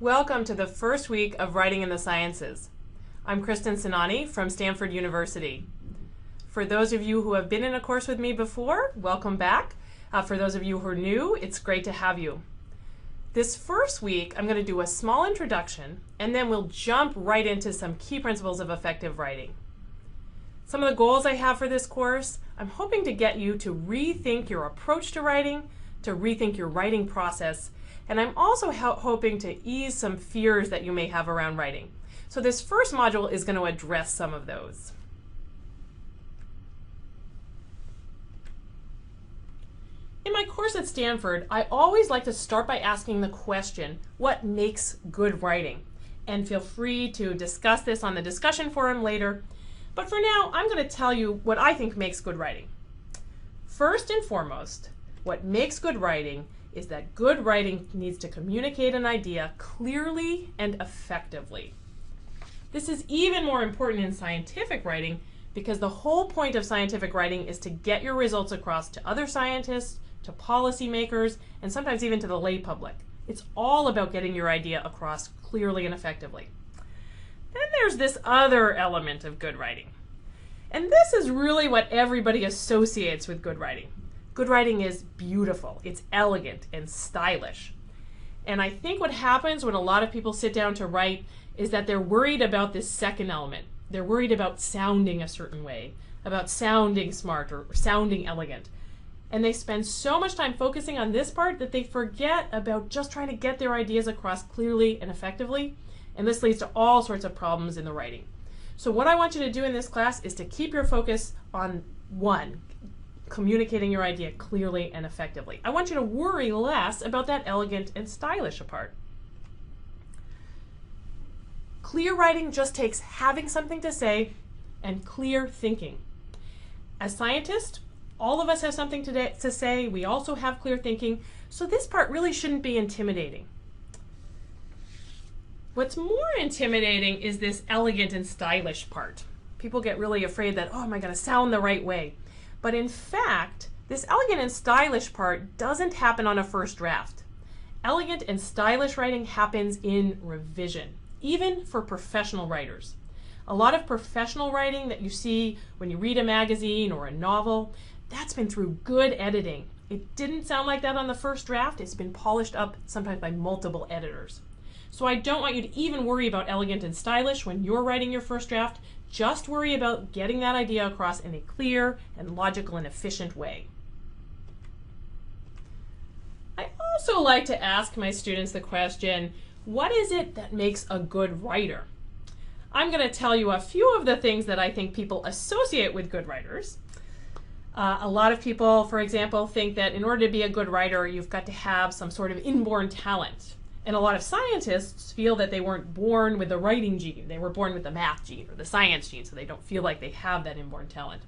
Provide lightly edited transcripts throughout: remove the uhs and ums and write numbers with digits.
Welcome to the first week of Writing in the Sciences. I'm Kristen Sinani from Stanford University. For those of you who have been in a course with me before, welcome back. For those of you who are new, it's great to have you. This first week, I'm going to do a small introduction, and then we'll jump right into some key principles of effective writing. Some of the goals I have for this course, I'm hoping to get you to rethink your approach to writing, to rethink your writing process, and I'm also hoping to ease some fears that you may have around writing. So this first module is going to address some of those. In my course at Stanford, I always like to start by asking the question, what makes good writing? And feel free to discuss this on the discussion forum later. But for now, I'm going to tell you what I think makes good writing. First and foremost, what makes good writing is that good writing needs to communicate an idea clearly and effectively. This is even more important in scientific writing because the whole point of scientific writing is to get your results across to other scientists, to policymakers, and sometimes even to the lay public. It's all about getting your idea across clearly and effectively. Then there's this other element of good writing. And this is really what everybody associates with good writing. Good writing is beautiful, it's elegant and stylish. And I think what happens when a lot of people sit down to write is that they're worried about this second element. They're worried about sounding a certain way, about sounding smart or sounding elegant. And they spend so much time focusing on this part that they forget about just trying to get their ideas across clearly and effectively. And this leads to all sorts of problems in the writing. So what I want you to do in this class is to keep your focus on one, communicating your idea clearly and effectively. I want you to worry less about that elegant and stylish part. Clear writing just takes having something to say and clear thinking. As scientists, all of us have something to say. We also have clear thinking, so this part really shouldn't be intimidating. What's more intimidating is this elegant and stylish part. People get really afraid that, oh, am I going to sound the right way? But in fact, this elegant and stylish part doesn't happen on a first draft. Elegant and stylish writing happens in revision, even for professional writers. A lot of professional writing that you see when you read a magazine or a novel, that's been through good editing. It didn't sound like that on the first draft. It's been polished up sometimes by multiple editors. So I don't want you to even worry about elegant and stylish when you're writing your first draft. Just worry about getting that idea across in a clear and logical and efficient way. I also like to ask my students the question, what is it that makes a good writer? I'm going to tell you a few of the things that I think people associate with good writers. A lot of people, for example, think that in order to be a good writer, you've got to have some sort of inborn talent. And a lot of scientists feel that they weren't born with the writing gene. They were born with the math gene or the science gene, so they don't feel like they have that inborn talent.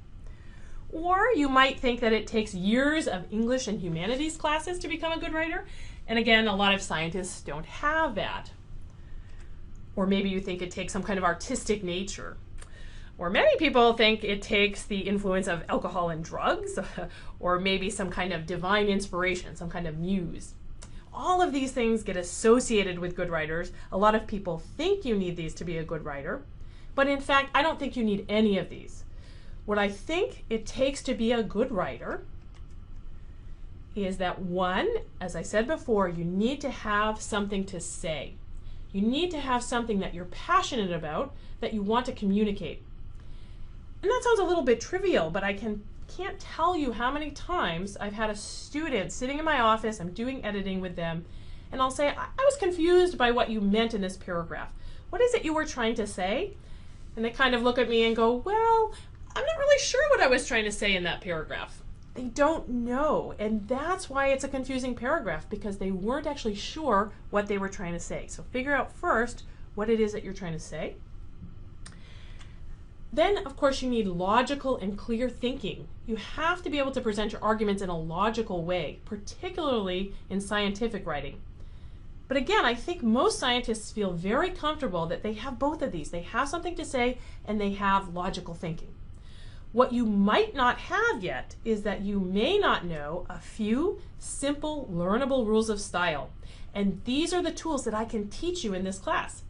Or you might think that it takes years of English and humanities classes to become a good writer. And again, a lot of scientists don't have that. Or maybe you think it takes some kind of artistic nature. Or many people think it takes the influence of alcohol and drugs, or maybe some kind of divine inspiration, some kind of muse. All of these things get associated with good writers. A lot of people think you need these to be a good writer, but in fact, I don't think you need any of these. What I think it takes to be a good writer is that one, as I said before, you need to have something to say. You need to have something that you're passionate about, that you want to communicate. And that sounds a little bit trivial, but I can't tell you how many times I've had a student sitting in my office, I'm doing editing with them, and I'll say, I was confused by what you meant in this paragraph. What is it you were trying to say? And they kind of look at me and go, well, I'm not really sure what I was trying to say in that paragraph. They don't know, and that's why it's a confusing paragraph, because they weren't actually sure what they were trying to say. So figure out first what it is that you're trying to say. Then, of course, you need logical and clear thinking. You have to be able to present your arguments in a logical way, particularly in scientific writing. But again, I think most scientists feel very comfortable that they have both of these. They have something to say and they have logical thinking. What you might not have yet is that you may not know a few simple, learnable rules of style. And these are the tools that I can teach you in this class.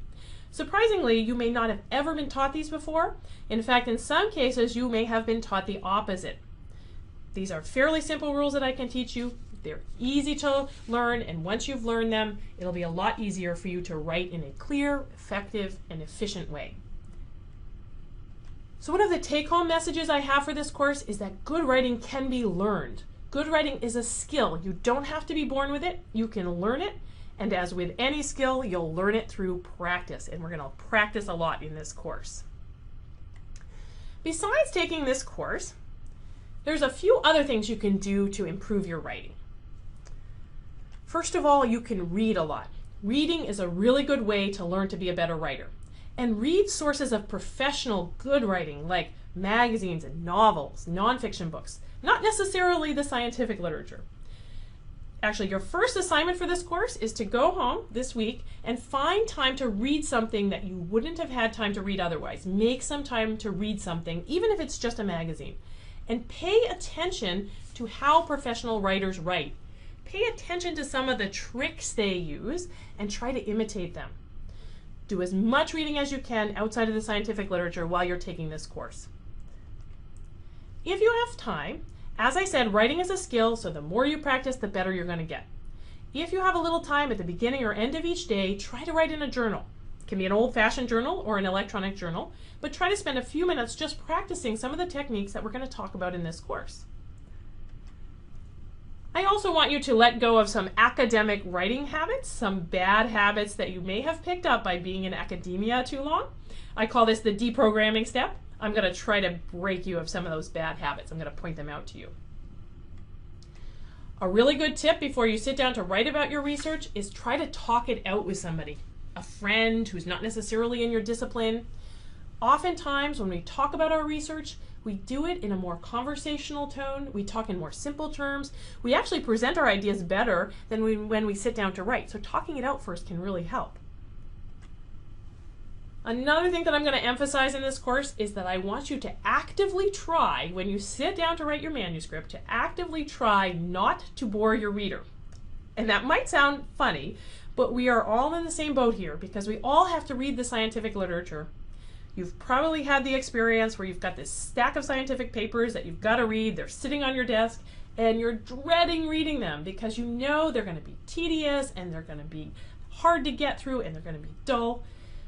Surprisingly, you may not have ever been taught these before. In fact, in some cases, you may have been taught the opposite. These are fairly simple rules that I can teach you. They're easy to learn, and once you've learned them, it'll be a lot easier for you to write in a clear, effective, and efficient way. So one of the take-home messages I have for this course is that good writing can be learned. Good writing is a skill. You don't have to be born with it. You can learn it. And as with any skill, you'll learn it through practice. And we're going to practice a lot in this course. Besides taking this course, there's a few other things you can do to improve your writing. First of all, you can read a lot. Reading is a really good way to learn to be a better writer. And read sources of professional good writing like magazines and novels, nonfiction books, not necessarily the scientific literature. Actually, your first assignment for this course is to go home this week and find time to read something that you wouldn't have had time to read otherwise. Make some time to read something, even if it's just a magazine. And pay attention to how professional writers write. Pay attention to some of the tricks they use and try to imitate them. Do as much reading as you can outside of the scientific literature while you're taking this course. If you have time, as I said, writing is a skill, so the more you practice, the better you're going to get. If you have a little time at the beginning or end of each day, try to write in a journal. It can be an old-fashioned journal or an electronic journal, but try to spend a few minutes just practicing some of the techniques that we're going to talk about in this course. I also want you to let go of some academic writing habits, some bad habits that you may have picked up by being in academia too long. I call this the deprogramming step. I'm going to try to break you of some of those bad habits. I'm going to point them out to you. A really good tip before you sit down to write about your research is try to talk it out with somebody, a friend who's not necessarily in your discipline. Oftentimes when we talk about our research, we do it in a more conversational tone. We talk in more simple terms. We actually present our ideas better than when we sit down to write. So talking it out first can really help. Another thing that I'm going to emphasize in this course is that I want you to actively try, when you sit down to write your manuscript, to actively try not to bore your reader. And that might sound funny, but we are all in the same boat here because we all have to read the scientific literature. You've probably had the experience where you've got this stack of scientific papers that you've got to read, they're sitting on your desk, and you're dreading reading them because you know they're going to be tedious and they're going to be hard to get through and they're going to be dull.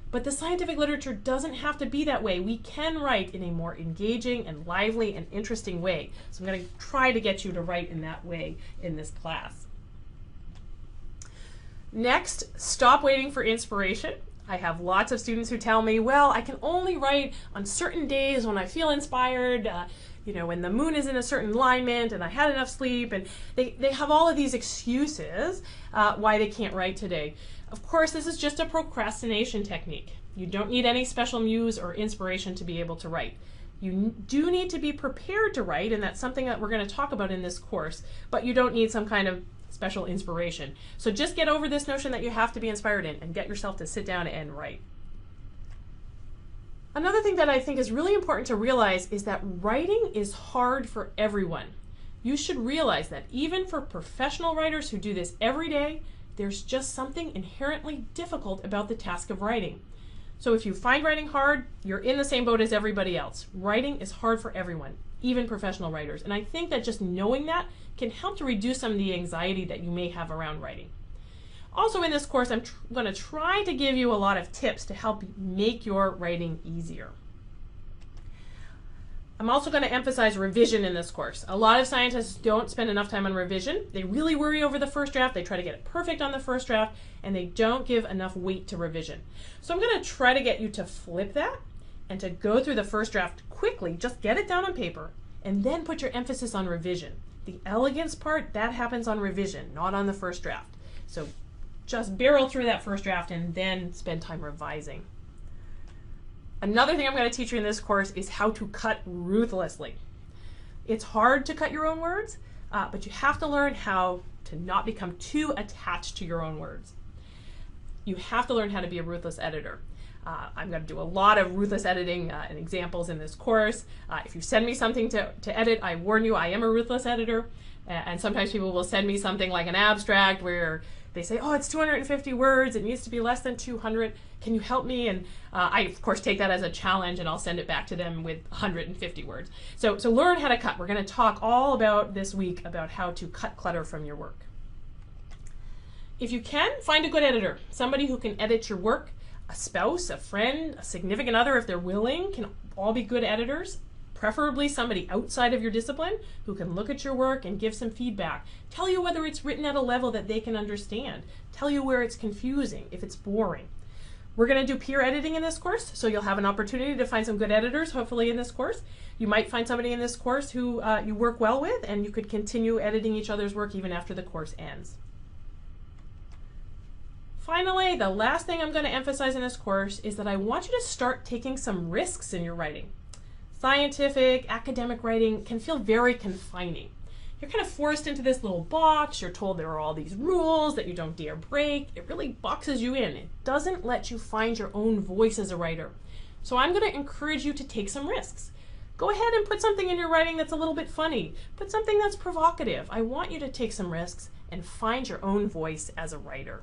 But the scientific literature doesn't have to be that way. We can write in a more engaging and lively and interesting way. So I'm going to try to get you to write in that way in this class. Next, stop waiting for inspiration. I have lots of students who tell me, well, I can only write on certain days when I feel inspired, when the moon is in a certain alignment and I had enough sleep, and they have all of these excuses why they can't write today. Of course, this is just a procrastination technique. You don't need any special muse or inspiration to be able to write. You do need to be prepared to write, and that's something that we're going to talk about in this course, but you don't need some kind of special inspiration. So just get over this notion that you have to be inspired and get yourself to sit down and write. Another thing that I think is really important to realize is that writing is hard for everyone. You should realize that even for professional writers who do this every day, there's just something inherently difficult about the task of writing. So if you find writing hard, you're in the same boat as everybody else. Writing is hard for everyone, even professional writers. And I think that just knowing that can help to reduce some of the anxiety that you may have around writing. Also in this course, I'm going to try to give you a lot of tips to help make your writing easier. I'm also going to emphasize revision in this course. A lot of scientists don't spend enough time on revision. They really worry over the first draft. They try to get it perfect on the first draft, and they don't give enough weight to revision. So I'm going to try to get you to flip that and to go through the first draft quickly. Just get it down on paper, and then put your emphasis on revision. The elegance part, that happens on revision, not on the first draft. So just barrel through that first draft and then spend time revising. Another thing I'm going to teach you in this course is how to cut ruthlessly. It's hard to cut your own words, but you have to learn how to not become too attached to your own words. You have to learn how to be a ruthless editor. I'm going to do a lot of ruthless editing and examples in this course. If you send me something to edit, I warn you, I am a ruthless editor. And sometimes people will send me something like an abstract where they say, oh, it's 250 words, it needs to be less than 200, can you help me? And I, of course, take that as a challenge, and I'll send it back to them with 150 words. So learn how to cut. We're going to talk all about this week about how to cut clutter from your work. If you can, find a good editor, somebody who can edit your work. A spouse, a friend, a significant other, if they're willing, can all be good editors. Preferably somebody outside of your discipline who can look at your work and give some feedback. Tell you whether it's written at a level that they can understand. Tell you where it's confusing, if it's boring. We're going to do peer editing in this course, so you'll have an opportunity to find some good editors, hopefully, in this course. You might find somebody in this course who you work well with, and you could continue editing each other's work even after the course ends. Finally, the last thing I'm going to emphasize in this course is that I want you to start taking some risks in your writing. Scientific, academic writing can feel very confining. You're kind of forced into this little box. You're told there are all these rules that you don't dare break. It really boxes you in. It doesn't let you find your own voice as a writer. So I'm going to encourage you to take some risks. Go ahead and put something in your writing that's a little bit funny. Put something that's provocative. I want you to take some risks and find your own voice as a writer.